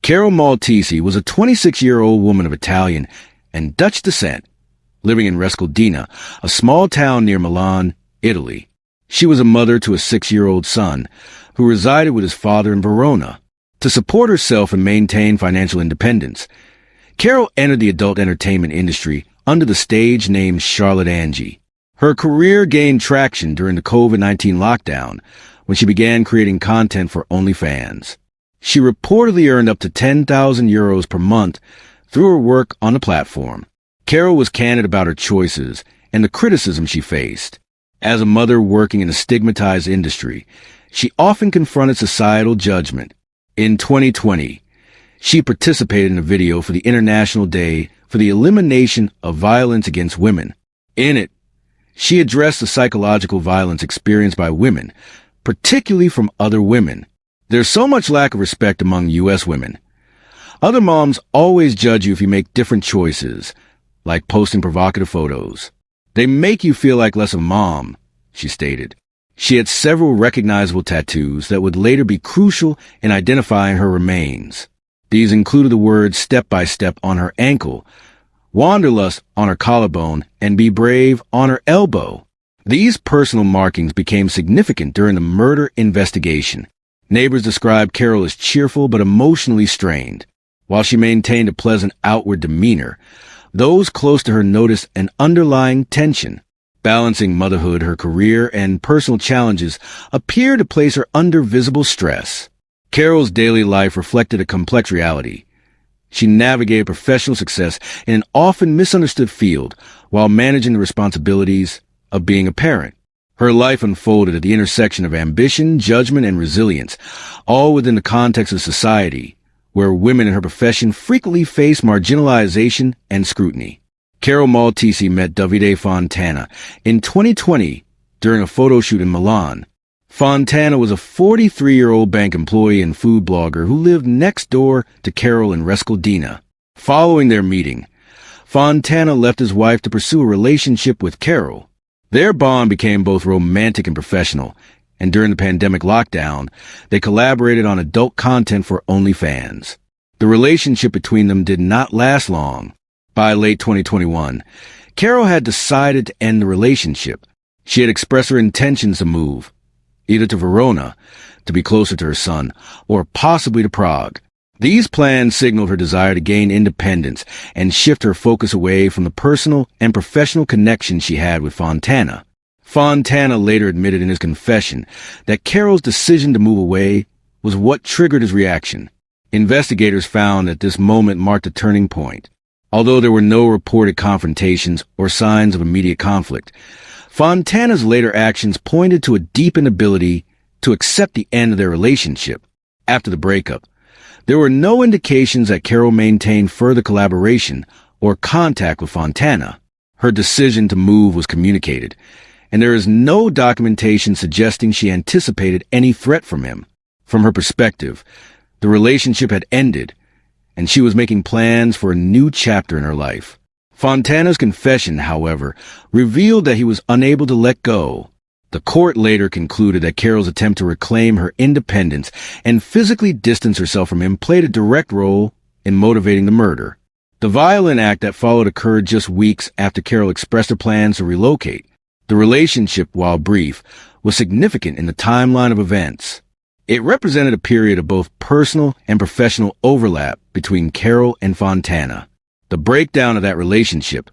Carol Maltese was a 26-year-old woman of Italian and Dutch descent, living in Rescoldina, a small town near Milan, Italy. She was a mother to a 6-year-old son who resided with his father in Verona. To support herself and maintain financial independence, Carol entered the adult entertainment industry under the stage name Charlotte Angie. Her career gained traction during the COVID-19 lockdown when she began creating content for OnlyFans. She reportedly earned up to 10,000 euros per month through her work on the platform. Carol was candid about her choices and the criticism she faced. As a mother working in a stigmatized industry, she often confronted societal judgment. In 2020, she participated in a video for the International Day for the Elimination of Violence Against Women. In it, she addressed the psychological violence experienced by women, particularly from other women. There's so much lack of respect among U.S. women. Other moms always judge you if you make different choices, like posting provocative photos. They make you feel like less of a mom, she stated. She had several recognizable tattoos that would later be crucial in identifying her remains. These included the words "step by step" on her ankle, "wanderlust" on her collarbone, and "be brave" on her elbow. These personal markings became significant during the murder investigation. Neighbors described Carol as cheerful but emotionally strained. While she maintained a pleasant outward demeanor, those close to her noticed an underlying tension. Balancing motherhood, her career, and personal challenges appeared to place her under visible stress. Carol's daily life reflected a complex reality. She navigated professional success in an often misunderstood field while managing the responsibilities of being a parent. Her life unfolded at the intersection of ambition, judgment, and resilience, all within the context of society, where women in her profession frequently face marginalization and scrutiny. Carol Maltese met Davide Fontana in 2020 during a photo shoot in Milan. Fontana was a 43-year-old bank employee and food blogger who lived next door to Carol in Rescoldina. Following their meeting, Fontana left his wife to pursue a relationship with Carol. Their bond became both romantic and professional, and during the pandemic lockdown, they collaborated on adult content for OnlyFans. The relationship between them did not last long. By late 2021, Carol had decided to end the relationship. She had expressed her intentions to move, either to Verona, to be closer to her son, or possibly to Prague. These plans signaled her desire to gain independence and shift her focus away from the personal and professional connection she had with Fontana. Fontana later admitted in his confession that Carol's decision to move away was what triggered his reaction. Investigators found that this moment marked a turning point. Although there were no reported confrontations or signs of immediate conflict, Fontana's later actions pointed to a deep inability to accept the end of their relationship. After the breakup, there were no indications that Carol maintained further collaboration or contact with Fontana. Her decision to move was communicated, and there is no documentation suggesting she anticipated any threat from him. From her perspective, the relationship had ended, and she was making plans for a new chapter in her life. Fontana's confession, however, revealed that he was unable to let go. The court later concluded that Carol's attempt to reclaim her independence and physically distance herself from him played a direct role in motivating the murder. The violent act that followed occurred just weeks after Carol expressed her plans to relocate. The relationship, while brief, was significant in the timeline of events. It represented a period of both personal and professional overlap between Carol and Fontana. The breakdown of that relationship,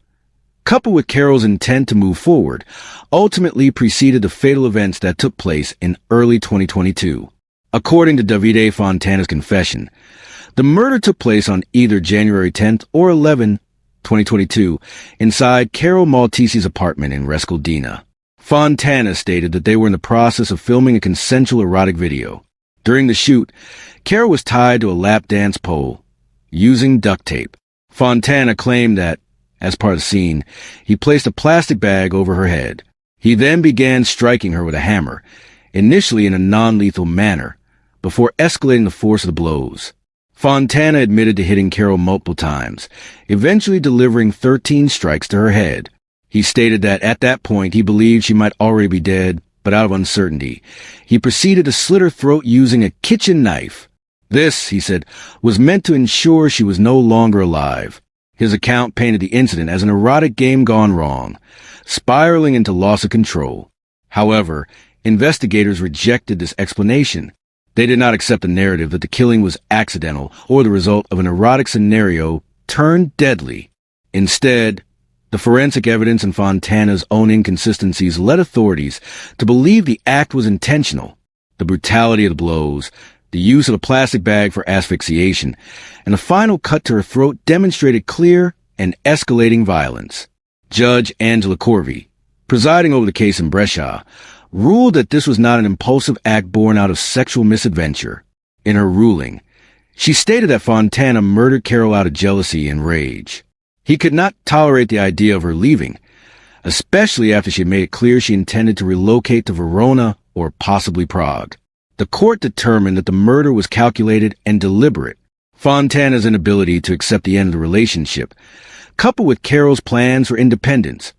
coupled with Carol's intent to move forward, ultimately preceded the fatal events that took place in early 2022. According to Davide Fontana's confession, the murder took place on either January 10th or 11th, 2022, inside Carol Maltese's apartment in Rescoldina. Fontana stated that they were in the process of filming a consensual erotic video. During the shoot, Carol was tied to a lap dance pole using duct tape. Fontana claimed that, as part of the scene, he placed a plastic bag over her head. He then began striking her with a hammer, initially in a non-lethal manner, before escalating the force of the blows. Fontana admitted to hitting Carol multiple times, eventually delivering 13 strikes to her head. He stated that at that point he believed she might already be dead, but out of uncertainty, he proceeded to slit her throat using a kitchen knife. This, he said, was meant to ensure she was no longer alive. His account painted the incident as an erotic game gone wrong, spiraling into loss of control. However, investigators rejected this explanation. They did not accept the narrative that the killing was accidental or the result of an erotic scenario turned deadly. Instead, the forensic evidence and Fontana's own inconsistencies led authorities to believe the act was intentional. The brutality of the blows, the use of a plastic bag for asphyxiation, and a final cut to her throat demonstrated clear and escalating violence. Judge Angela Corvey, presiding over the case in Brescia, ruled that this was not an impulsive act born out of sexual misadventure. In her ruling, she stated that Fontana murdered Carol out of jealousy and rage. He could not tolerate the idea of her leaving, especially after she had made it clear she intended to relocate to Verona or possibly Prague. The court determined that the murder was calculated and deliberate. Fontana's inability to accept the end of the relationship, coupled with Carol's plans for independence,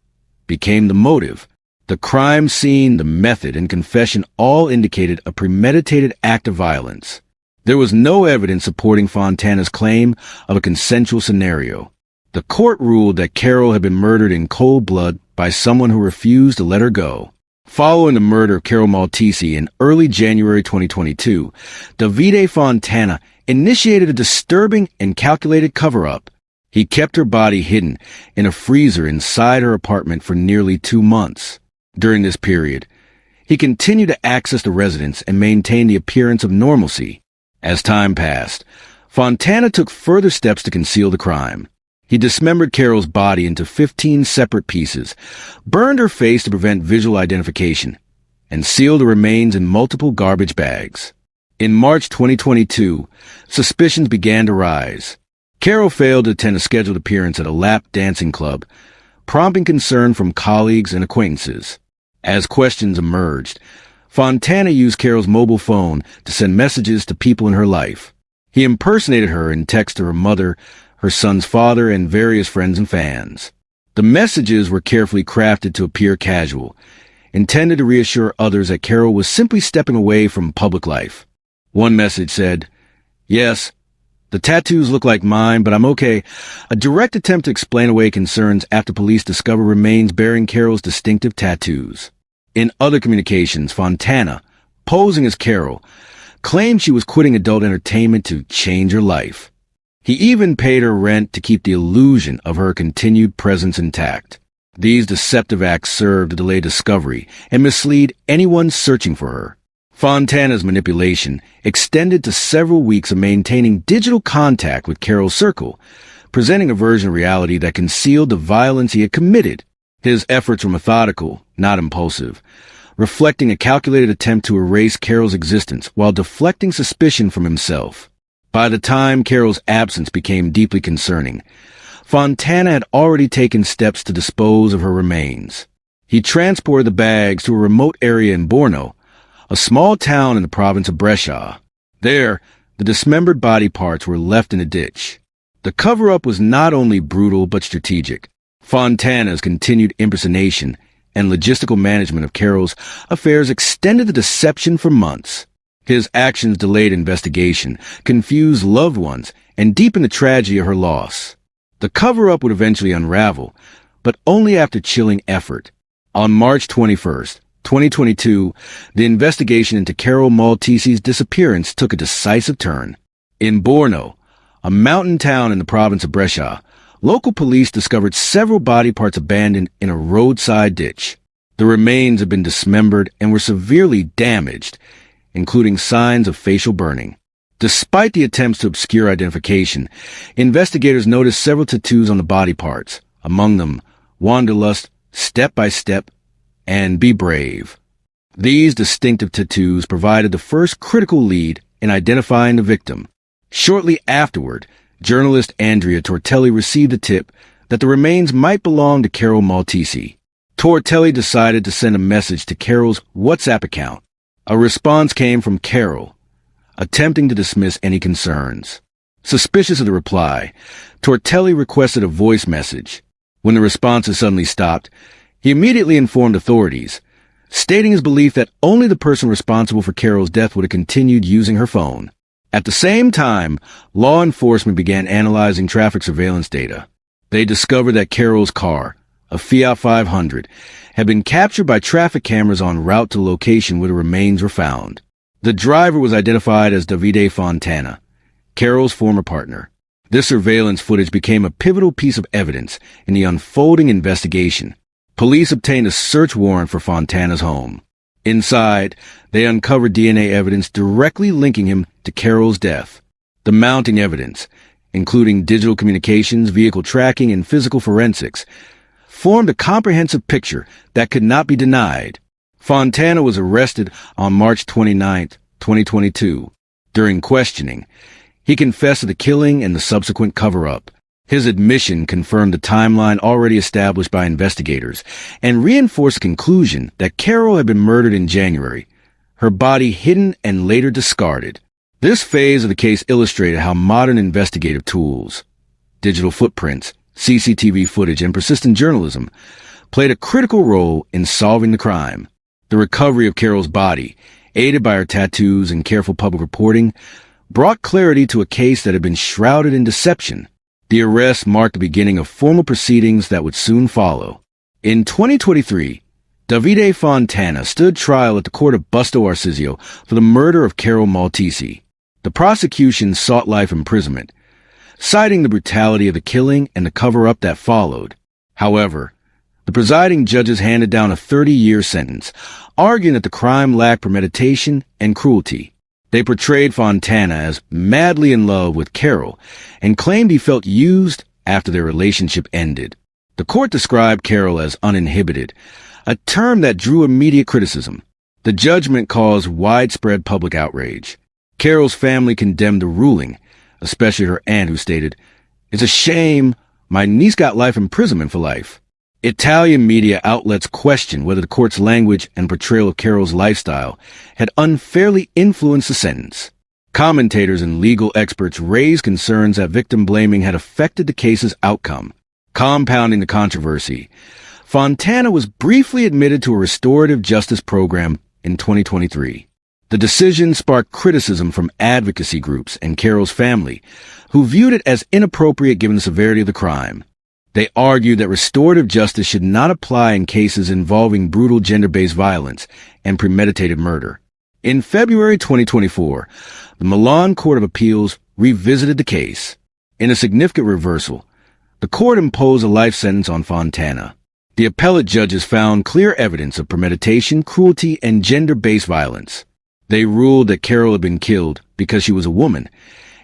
became the motive. The crime scene, the method, and confession all indicated a premeditated act of violence. There was no evidence supporting Fontana's claim of a consensual scenario. The court ruled that Carol had been murdered in cold blood by someone who refused to let her go. Following the murder of Carol Maltese in early January 2022, Davide Fontana initiated a disturbing and calculated cover-up. He kept her body hidden in a freezer inside her apartment for nearly 2 months. During this period, he continued to access the residence and maintain the appearance of normalcy. As time passed, Fontana took further steps to conceal the crime. He dismembered Carol's body into 15 separate pieces, burned her face to prevent visual identification, and sealed the remains in multiple garbage bags. In March 2022, suspicions began to rise. Carol failed to attend a scheduled appearance at a lap dancing club, prompting concern from colleagues and acquaintances. As questions emerged, Fontana used Carol's mobile phone to send messages to people in her life. He impersonated her in text to her mother, her son's father, and various friends and fans. The messages were carefully crafted to appear casual, intended to reassure others that Carol was simply stepping away from public life. One message said, "Yes, the tattoos look like mine, but I'm okay," a direct attempt to explain away concerns after police discover remains bearing Carol's distinctive tattoos. In other communications, Fontana, posing as Carol, claimed she was quitting adult entertainment to change her life. He even paid her rent to keep the illusion of her continued presence intact. These deceptive acts served to delay discovery and mislead anyone searching for her. Fontana's manipulation extended to several weeks of maintaining digital contact with Carol's circle, presenting a version of reality that concealed the violence he had committed. His efforts were methodical, not impulsive, reflecting a calculated attempt to erase Carol's existence while deflecting suspicion from himself. By the time Carol's absence became deeply concerning, Fontana had already taken steps to dispose of her remains. He transported the bags to a remote area in Borno, a small town in the province of Brescia. There, the dismembered body parts were left in a ditch. The cover-up was not only brutal but strategic. Fontana's continued impersonation and logistical management of Carol's affairs extended the deception for months. His actions delayed investigation, confused loved ones, and deepened the tragedy of her loss. The cover-up would eventually unravel, but only after chilling effort. On March 21st, 2022, the investigation into Carol Maltese's disappearance took a decisive turn. In Borno, a mountain town in the province of Brescia, local police discovered several body parts abandoned in a roadside ditch. The remains had been dismembered and were severely damaged, including signs of facial burning. Despite the attempts to obscure identification, investigators noticed several tattoos on the body parts, among them Wanderlust, Step by Step, and Be Brave. These distinctive tattoos provided the first critical lead in identifying the victim. Shortly afterward, journalist Andrea Tortelli received a tip that the remains might belong to Carol Maltese. Tortelli decided to send a message to Carol's WhatsApp account. A response came from Carol, attempting to dismiss any concerns. Suspicious of the reply, Tortelli requested a voice message. When the responses suddenly stopped, he immediately informed authorities, stating his belief that only the person responsible for Carol's death would have continued using her phone. At the same time, law enforcement began analyzing traffic surveillance data. They discovered that Carol's car, a Fiat 500, had been captured by traffic cameras en route to the location where the remains were found. The driver was identified as Davide Fontana, Carol's former partner. This surveillance footage became a pivotal piece of evidence in the unfolding investigation. Police obtained a search warrant for Fontana's home. Inside, they uncovered DNA evidence directly linking him to Carol's death. The mounting evidence, including digital communications, vehicle tracking, and physical forensics, formed a comprehensive picture that could not be denied. Fontana was arrested on March 29, 2022. During questioning, he confessed to the killing and the subsequent cover-up. His admission confirmed the timeline already established by investigators and reinforced the conclusion that Carol had been murdered in January, her body hidden and later discarded. This phase of the case illustrated how modern investigative tools, digital footprints, CCTV footage, and persistent journalism played a critical role in solving the crime. The recovery of Carol's body, aided by her tattoos and careful public reporting, brought clarity to a case that had been shrouded in deception. The arrest marked the beginning of formal proceedings that would soon follow. In 2023, Davide Fontana stood trial at the court of Busto Arsizio for the murder of Carol Maltesi. The prosecution sought life imprisonment, citing the brutality of the killing and the cover-up that followed. However, the presiding judges handed down a 30-year sentence, arguing that the crime lacked premeditation and cruelty. They portrayed Fontana as madly in love with Carol and claimed he felt used after their relationship ended. The court described Carol as uninhibited, a term that drew immediate criticism. The judgment caused widespread public outrage. Carol's family condemned the ruling, especially her aunt, who stated, "It's a shame. My niece got life imprisonment for life." Italian media outlets questioned whether the court's language and portrayal of Carol's lifestyle had unfairly influenced the sentence. Commentators and legal experts raised concerns that victim blaming had affected the case's outcome. Compounding the controversy, Fontana was briefly admitted to a restorative justice program in 2023. The decision sparked criticism from advocacy groups and Carol's family, who viewed it as inappropriate given the severity of the crime. They argued that restorative justice should not apply in cases involving brutal gender-based violence and premeditated murder. In February 2024, the Milan Court of Appeals revisited the case. In a significant reversal, the court imposed a life sentence on Fontana. The appellate judges found clear evidence of premeditation, cruelty, and gender-based violence. They ruled that Carol had been killed because she was a woman,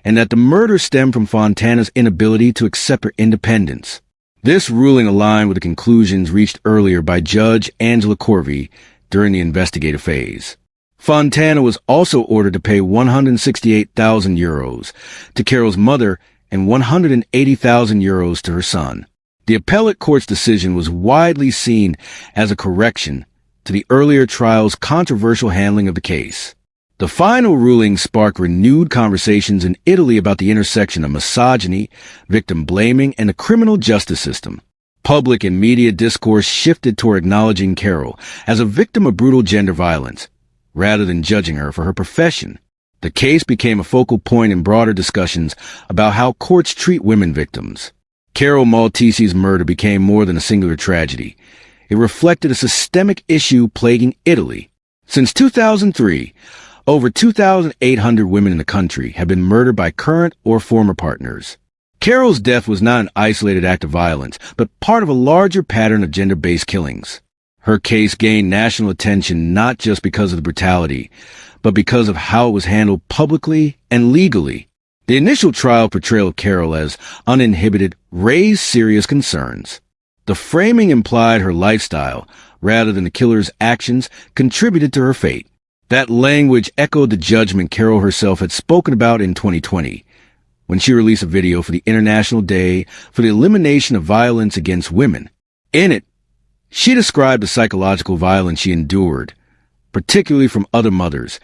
and that the murder stemmed from Fontana's inability to accept her independence. This ruling aligned with the conclusions reached earlier by Judge Angela Corvi during the investigative phase. Fontana was also ordered to pay €168,000 to Carol's mother and €180,000 to her son. The appellate court's decision was widely seen as a correction to the earlier trial's controversial handling of the case. The final ruling sparked renewed conversations in Italy about the intersection of misogyny, victim blaming, and the criminal justice system. Public and media discourse shifted toward acknowledging Carol as a victim of brutal gender violence, rather than judging her for her profession. The case became a focal point in broader discussions about how courts treat women victims. Carol Maltesi's murder became more than a singular tragedy. It reflected a systemic issue plaguing Italy. Since 2003, over 2,800 women in the country have been murdered by current or former partners. Carol's death was not an isolated act of violence, but part of a larger pattern of gender-based killings. Her case gained national attention not just because of the brutality, but because of how it was handled publicly and legally. The initial trial portrayal of Carol as uninhibited raised serious concerns. The framing implied her lifestyle, rather than the killer's actions, contributed to her fate. That language echoed the judgment Carol herself had spoken about in 2020, when she released a video for the International Day for the Elimination of Violence Against Women. In it, she described the psychological violence she endured, particularly from other mothers,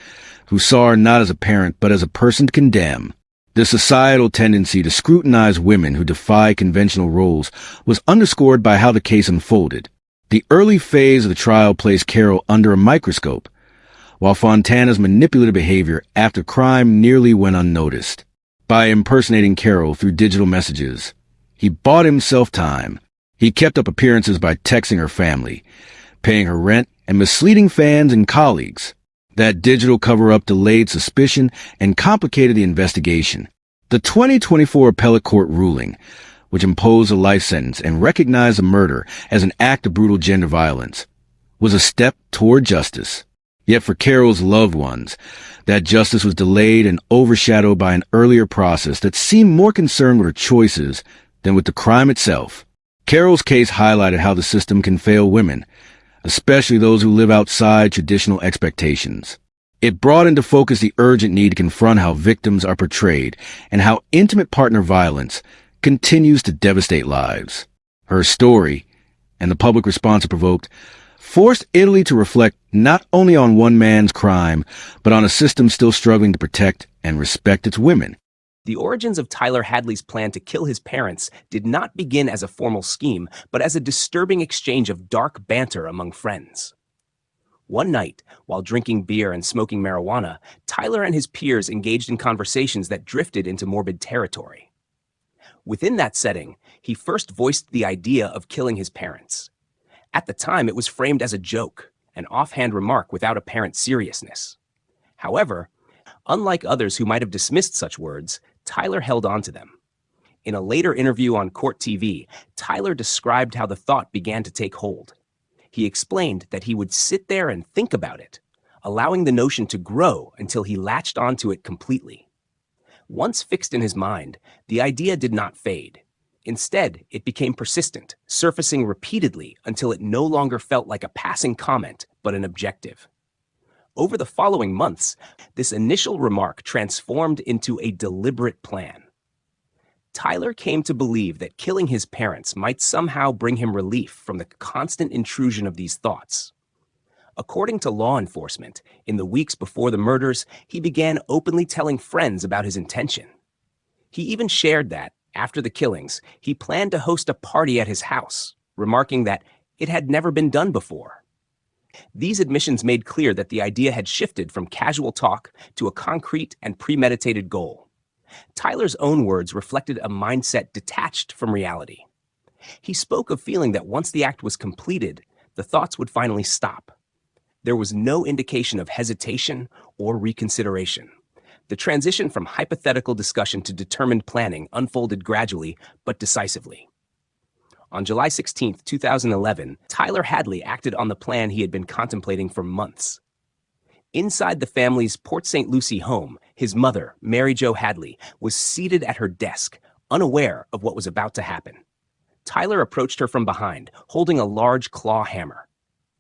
who saw her not as a parent but as a person to condemn. The societal tendency to scrutinize women who defy conventional roles was underscored by how the case unfolded. The early phase of the trial placed Carol under a microscope. while Fontana's manipulative behavior after crime nearly went unnoticed. By impersonating Carol through digital messages, he bought himself time. He kept up appearances by texting her family, paying her rent, and misleading fans and colleagues. That digital cover-up delayed suspicion and complicated the investigation. The 2024 appellate court ruling, which imposed a life sentence and recognized the murder as an act of brutal gender violence, was a step toward justice. Yet for Carol's loved ones, that justice was delayed and overshadowed by an earlier process that seemed more concerned with her choices than with the crime itself. Carol's case highlighted how the system can fail women, especially those who live outside traditional expectations. It brought into focus the urgent need to confront how victims are portrayed and how intimate partner violence continues to devastate lives. Her story, and the public response it provoked, forced Italy to reflect not only on one man's crime, but on a system still struggling to protect and respect its women. The origins of Tyler Hadley's plan to kill his parents did not begin as a formal scheme, but as a disturbing exchange of dark banter among friends. One night, while drinking beer and smoking marijuana, Tyler and his peers engaged in conversations that drifted into morbid territory. Within that setting, he first voiced the idea of killing his parents. At the time, it was framed as a joke, an offhand remark without apparent seriousness. However, unlike others who might have dismissed such words, Tyler held on to them. In a later interview on Court TV, Tyler described how the thought began to take hold. He explained that he would sit there and think about it, allowing the notion to grow until he latched onto it completely. Once fixed in his mind, the idea did not fade. Instead, it became persistent, surfacing repeatedly until it no longer felt like a passing comment, but an objective. Over the following months, this initial remark transformed into a deliberate plan. Tyler came to believe that killing his parents might somehow bring him relief from the constant intrusion of these thoughts. According to law enforcement, in the weeks before the murders, he began openly telling friends about his intention. He even shared that, after the killings, he planned to host a party at his house, remarking that it had never been done before. These admissions made clear that the idea had shifted from casual talk to a concrete and premeditated goal. Tyler's own words reflected a mindset detached from reality. He spoke of feeling that once the act was completed, the thoughts would finally stop. There was no indication of hesitation or reconsideration. The transition from hypothetical discussion to determined planning unfolded gradually but decisively. On July 16, 2011, Tyler Hadley acted on the plan he had been contemplating for months. Inside the family's Port St. Lucie home, his mother, Mary Jo Hadley, was seated at her desk, unaware of what was about to happen. Tyler approached her from behind, holding a large claw hammer.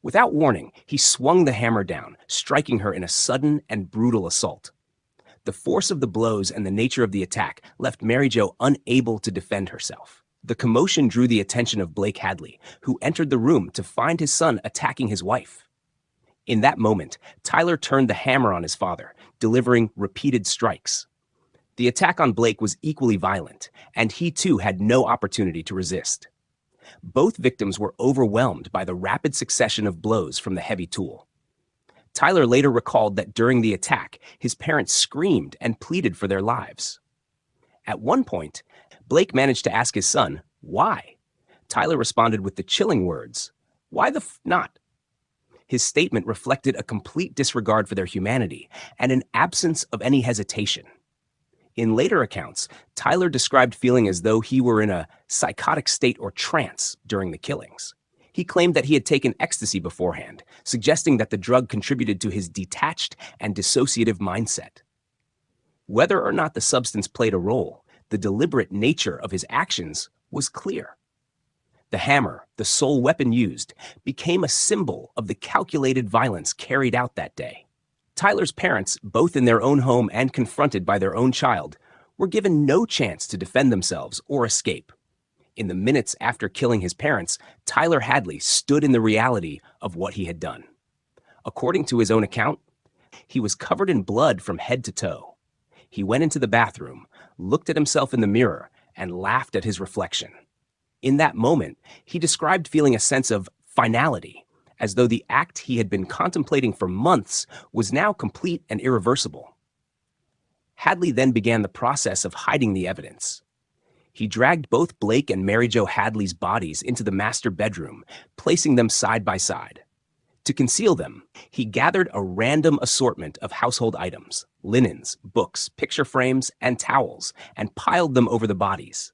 Without warning, he swung the hammer down, striking her in a sudden and brutal assault. The force of the blows and the nature of the attack left Mary Jo unable to defend herself. The commotion drew the attention of Blake Hadley, who entered the room to find his son attacking his wife. In that moment, Tyler turned the hammer on his father, delivering repeated strikes. The attack on Blake was equally violent, and he too had no opportunity to resist. Both victims were overwhelmed by the rapid succession of blows from the heavy tool. Tyler later recalled that during the attack, his parents screamed and pleaded for their lives. At one point, Blake managed to ask his son, "Why?" Tyler responded with the chilling words, "Why the not?" His statement reflected a complete disregard for their humanity and an absence of any hesitation. In later accounts, Tyler described feeling as though he were in a psychotic state or trance during the killings. He claimed that he had taken ecstasy beforehand, suggesting that the drug contributed to his detached and dissociative mindset. Whether or not the substance played a role, the deliberate nature of his actions was clear. The hammer, the sole weapon used, became a symbol of the calculated violence carried out that day. Tyler's parents, both in their own home and confronted by their own child, were given no chance to defend themselves or escape. In the minutes after killing his parents, Tyler Hadley stood in the reality of what he had done. According to his own account, he was covered in blood from head to toe. He went into the bathroom, looked at himself in the mirror, and laughed at his reflection. In that moment, he described feeling a sense of finality, as though the act he had been contemplating for months was now complete and irreversible. Hadley then began the process of hiding the evidence. He dragged both Blake and Mary Jo Hadley's bodies into the master bedroom, placing them side by side. To conceal them, he gathered a random assortment of household items, linens, books, picture frames, and towels, and piled them over the bodies.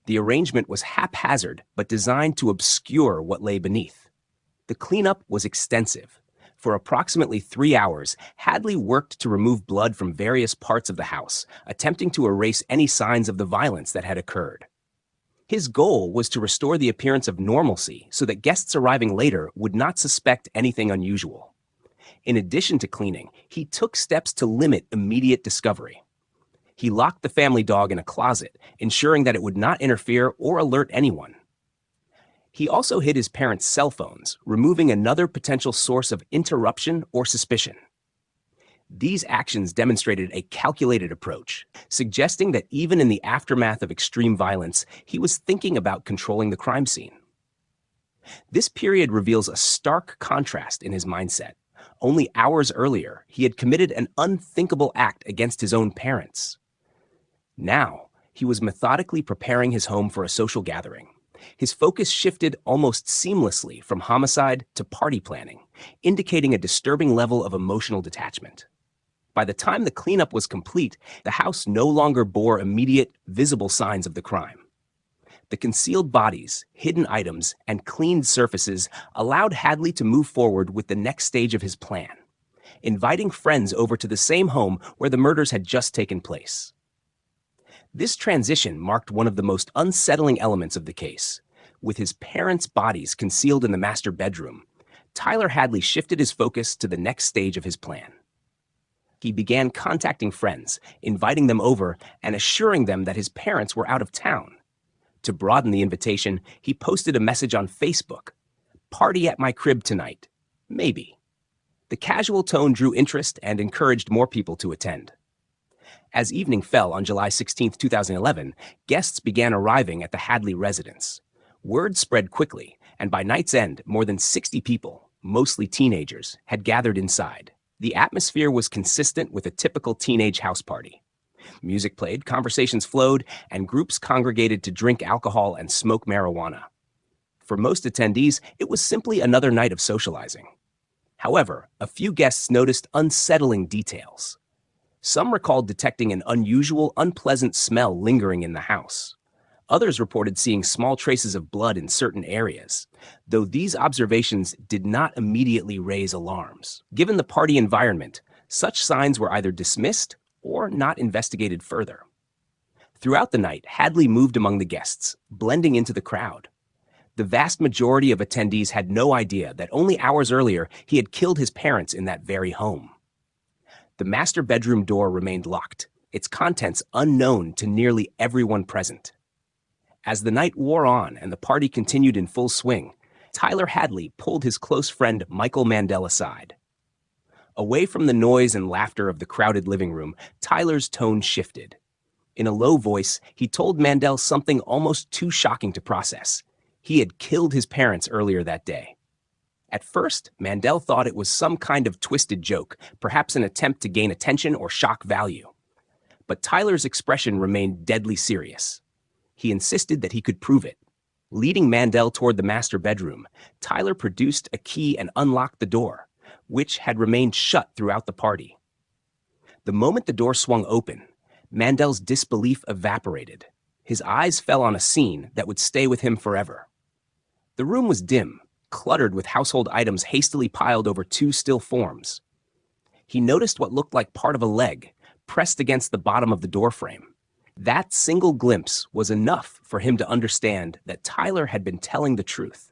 The arrangement was haphazard, but designed to obscure what lay beneath. The cleanup was extensive. For approximately 3 hours, Hadley worked to remove blood from various parts of the house, attempting to erase any signs of the violence that had occurred. His goal was to restore the appearance of normalcy so that guests arriving later would not suspect anything unusual. In addition to cleaning, he took steps to limit immediate discovery. He locked the family dog in a closet, ensuring that it would not interfere or alert anyone. He also hid his parents' cell phones, removing another potential source of interruption or suspicion. These actions demonstrated a calculated approach, suggesting that even in the aftermath of extreme violence, he was thinking about controlling the crime scene. This period reveals a stark contrast in his mindset. Only hours earlier, he had committed an unthinkable act against his own parents. Now, he was methodically preparing his home for a social gathering. His focus shifted almost seamlessly from homicide to party planning, indicating a disturbing level of emotional detachment. By the time the cleanup was complete, the house no longer bore immediate, visible signs of the crime. The concealed bodies, hidden items, and cleaned surfaces allowed Hadley to move forward with the next stage of his plan, inviting friends over to the same home where the murders had just taken place. This transition marked one of the most unsettling elements of the case. With his parents' bodies concealed in the master bedroom, Tyler Hadley shifted his focus to the next stage of his plan. He began contacting friends, inviting them over, and assuring them that his parents were out of town. To broaden the invitation, he posted a message on Facebook. "Party at my crib tonight. Maybe." The casual tone drew interest and encouraged more people to attend. As evening fell on July 16, 2011, guests began arriving at the Hadley residence. Word spread quickly, and by night's end, more than 60 people, mostly teenagers, had gathered inside. The atmosphere was consistent with a typical teenage house party. Music played, conversations flowed, and groups congregated to drink alcohol and smoke marijuana. For most attendees, it was simply another night of socializing. However, a few guests noticed unsettling details. Some recalled detecting an unusual, unpleasant smell lingering in the house. Others reported seeing small traces of blood in certain areas, though these observations did not immediately raise alarms. Given the party environment, such signs were either dismissed or not investigated further. Throughout the night, Hadley moved among the guests, blending into the crowd. The vast majority of attendees had no idea that only hours earlier he had killed his parents in that very home. The master bedroom door remained locked, its contents unknown to nearly everyone present. As the night wore on and the party continued in full swing, Tyler Hadley pulled his close friend Michael Mandel aside. Away from the noise and laughter of the crowded living room, Tyler's tone shifted. In a low voice, he told Mandel something almost too shocking to process. He had killed his parents earlier that day. At first, Mandel thought it was some kind of twisted joke, perhaps an attempt to gain attention or shock value. But Tyler's expression remained deadly serious. He insisted that he could prove it. Leading Mandel toward the master bedroom, Tyler produced a key and unlocked the door, which had remained shut throughout the party. The moment the door swung open, Mandel's disbelief evaporated. His eyes fell on a scene that would stay with him forever. The room was dim, cluttered with household items hastily piled over two still forms. He noticed what looked like part of a leg, pressed against the bottom of the doorframe. That single glimpse was enough for him to understand that Tyler had been telling the truth.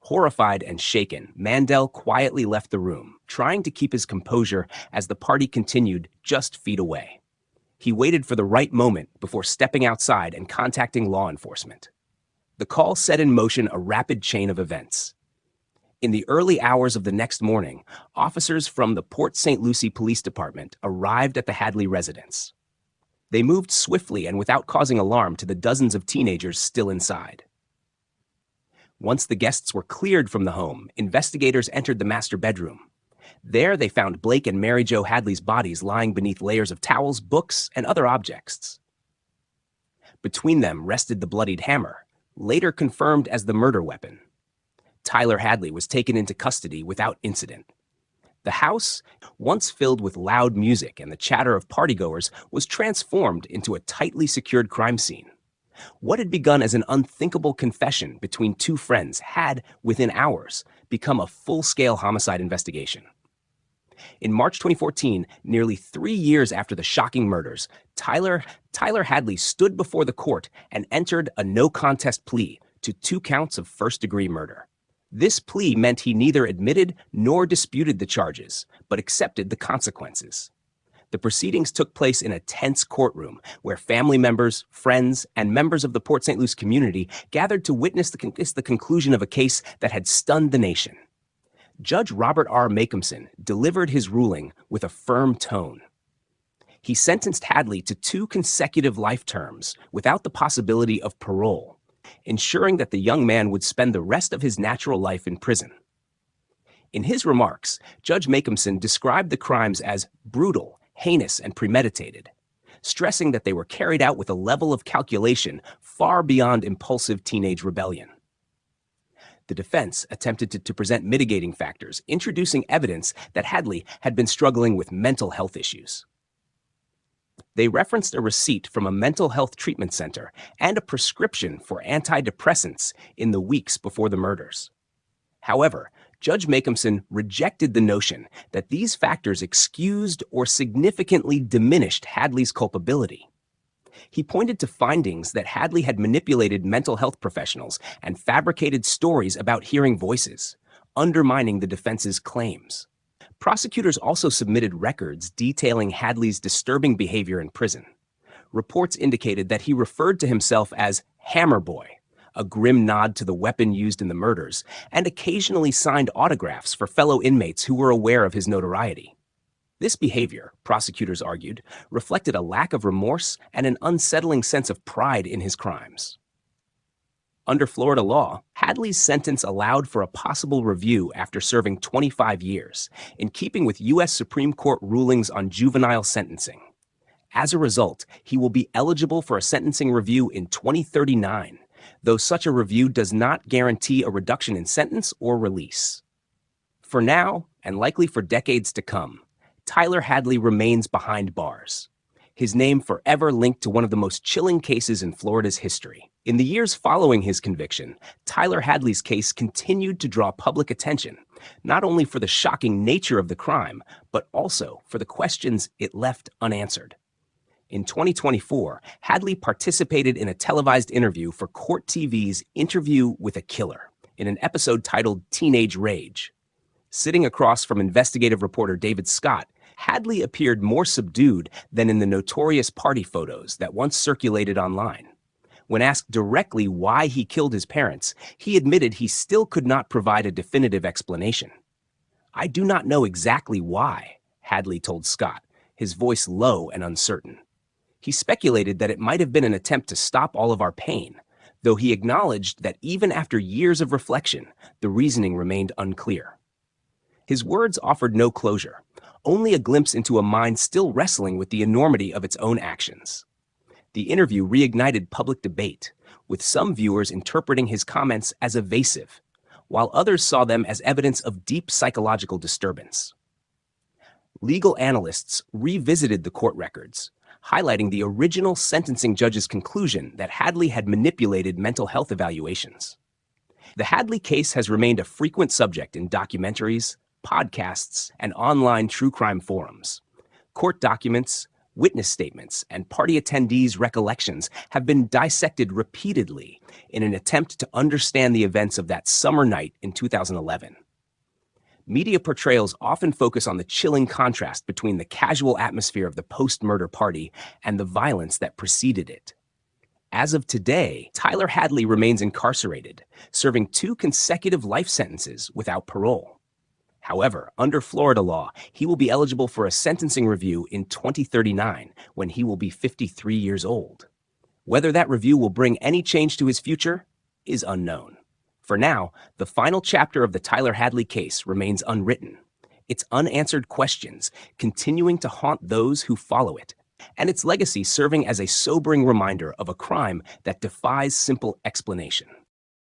Horrified and shaken, Mandel quietly left the room, trying to keep his composure as the party continued just feet away. He waited for the right moment before stepping outside and contacting law enforcement. The call set in motion a rapid chain of events. In the early hours of the next morning, officers from the Port St. Lucie Police Department arrived at the Hadley residence. They moved swiftly and without causing alarm to the dozens of teenagers still inside. Once the guests were cleared from the home, investigators entered the master bedroom. There, they found Blake and Mary Jo Hadley's bodies lying beneath layers of towels, books, and other objects. Between them rested the bloodied hammer, later confirmed as the murder weapon. Tyler Hadley was taken into custody without incident. The house, once filled with loud music and the chatter of partygoers, was transformed into a tightly secured crime scene. What had begun as an unthinkable confession between two friends had, within hours, become a full-scale homicide investigation. In March 2014, nearly 3 years after the shocking murders, Tyler Hadley stood before the court and entered a no-contest plea to 2 counts of first-degree murder. This plea meant he neither admitted nor disputed the charges, but accepted the consequences. The proceedings took place in a tense courtroom where family members, friends, and members of the Port St. Lucie community gathered to witness the conclusion of a case that had stunned the nation. Judge Robert R. Makeomson delivered his ruling with a firm tone. He sentenced Hadley to 2 consecutive life terms without the possibility of parole, ensuring that the young man would spend the rest of his natural life in prison. In his remarks, Judge Makeomson described the crimes as brutal, heinous, and premeditated, stressing that they were carried out with a level of calculation far beyond impulsive teenage rebellion. The defense attempted to present mitigating factors, introducing evidence that Hadley had been struggling with mental health issues. They referenced a receipt from a mental health treatment center and a prescription for antidepressants in the weeks before the murders. However, Judge Makeomson rejected the notion that these factors excused or significantly diminished Hadley's culpability. He pointed to findings that Hadley had manipulated mental health professionals and fabricated stories about hearing voices, undermining the defense's claims. Prosecutors also submitted records detailing Hadley's disturbing behavior in prison. Reports indicated that he referred to himself as Hammer Boy, a grim nod to the weapon used in the murders, and occasionally signed autographs for fellow inmates who were aware of his notoriety. This behavior, prosecutors argued, reflected a lack of remorse and an unsettling sense of pride in his crimes. Under Florida law, Hadley's sentence allowed for a possible review after serving 25 years, in keeping with U.S. Supreme Court rulings on juvenile sentencing. As a result, he will be eligible for a sentencing review in 2039, though such a review does not guarantee a reduction in sentence or release. For now, and likely for decades to come, Tyler Hadley remains behind bars, his name forever linked to one of the most chilling cases in Florida's history. In the years following his conviction, Tyler Hadley's case continued to draw public attention, not only for the shocking nature of the crime, but also for the questions it left unanswered. In 2024, Hadley participated in a televised interview for Court TV's Interview with a Killer, in an episode titled Teenage Rage. Sitting across from investigative reporter David Scott, Hadley appeared more subdued than in the notorious party photos that once circulated online. When asked directly why he killed his parents, he admitted he still could not provide a definitive explanation. "I do not know exactly why," Hadley told Scott, his voice low and uncertain. He speculated that it might have been an attempt to stop all of our pain, though he acknowledged that even after years of reflection, the reasoning remained unclear. His words offered no closure, only a glimpse into a mind still wrestling with the enormity of its own actions. The interview reignited public debate, with some viewers interpreting his comments as evasive, while others saw them as evidence of deep psychological disturbance. Legal analysts revisited the court records, highlighting the original sentencing judge's conclusion that Hadley had manipulated mental health evaluations. The Hadley case has remained a frequent subject in documentaries, podcasts, and online true crime forums. Court documents, witness statements, and party attendees' recollections have been dissected repeatedly in an attempt to understand the events of that summer night in 2011. Media portrayals often focus on the chilling contrast between the casual atmosphere of the post-murder party and the violence that preceded it. As of today, Tyler Hadley remains incarcerated, serving 2 consecutive life sentences without parole. However, under Florida law, he will be eligible for a sentencing review in 2039, when he will be 53 years old. Whether that review will bring any change to his future is unknown. For now, the final chapter of the Tyler Hadley case remains unwritten. Its unanswered questions continuing to haunt those who follow it, and its legacy serving as a sobering reminder of a crime that defies simple explanation.